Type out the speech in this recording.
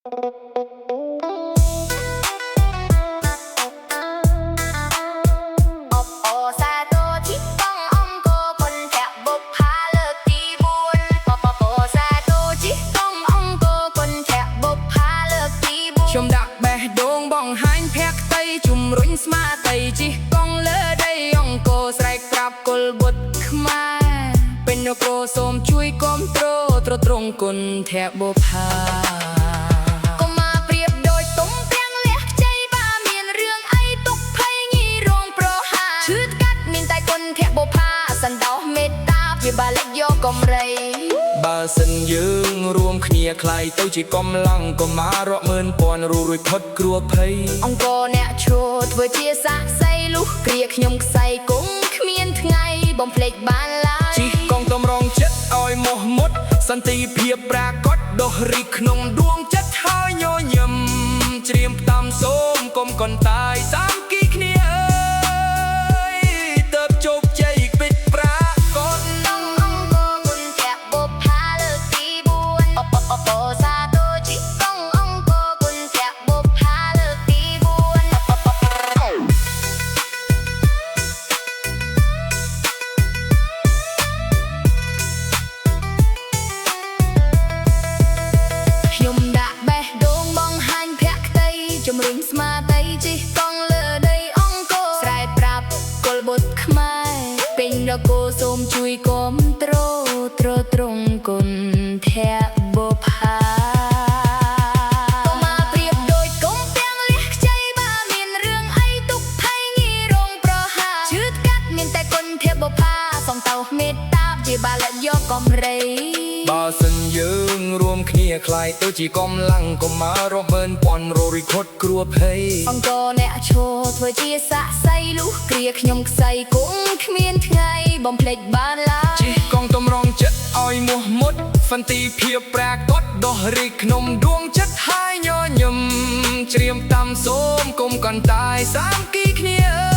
ខ្ញុំដាក់បេះដូងបងហាញ់ភ័ក្រតីជំរុញស្មារតីជីកង់លើដីអង្គរស្រែកប្រាប់គុលបុត្រខ្មែរពេញនគរសូមជួយគាំទ្រទ្រទ្រង់គុណធបុប្ផាកុំមកប្រៀបដូចទុំទាំងលះខ្ចីបើមានរឿងអីទុកភ័យងាយរងប្រហារឈឺកាត់មានតែគុណធបុប្ផាសន្តោសមេត្តាជាបាលិកយកកំរៃបើសិនយើងរួមគ្នាខ្លាយទៅជាកម្លាំងកុមាររាប់ម៉ឺនពាន់រួចផុតគ្រោះភ័យអង្គរអ្នកឈរធ្វើជាសាក្សីលុះគ្រាខ្ញុំខ្សែគង់គ្មានថ្ងៃបំភ្លេចបានឡើយជីកងតម្រង់ចិត្តឲ្យមោះមុតសន្តិភាពប្រាកដដុះរីកក្នុងដួងចិត្តហើយញញឹមច្រៀមផ្ដាំសូមកុំកន្តាយសាមគ្គីគ្នាអើយទៅជោគជ័យពេចប្រាកដជំរុញស្មារតីជិះកង់លើដីអង្គរស្រែកប្រាប់គុលបុត្រខ្មែរពេញនគរសូមជួយគាំទ្រទ្រទ្រង់គុណធបុប្ផាកុំមកប្រៀបដូចកុំទាំងលះខ្ចីបើមានរឿងអីទុកភ័យងាយរងប្រហារឈឺកាត់មានតែគុណធបុប្ផាសន្តោសមេត្តាជាបាលិកយកកំរៃបើសិនយើងរួមគ្នាខ្លាយទៅជាកម្លាំងកុមាររាប់ម៉ឺនពាន់រួចផុតគ្រោះភ័យអង្គរអ្នកឈរធ្វើជាសាក្សីលុះគ្រាខ្ញុំខ្សែគង់គ្មានថ្ងៃបំភ្លេចបានឡើយជីកងតម្រង់ចិត្តឲ្យមោះមុតសន្តិភាពប្រាកដដុះរីកក្នុងដួងចិត្តហើយញញឹមច្រៀមតាមសូមកុំកន្តាយសាមគ្គីគ្នា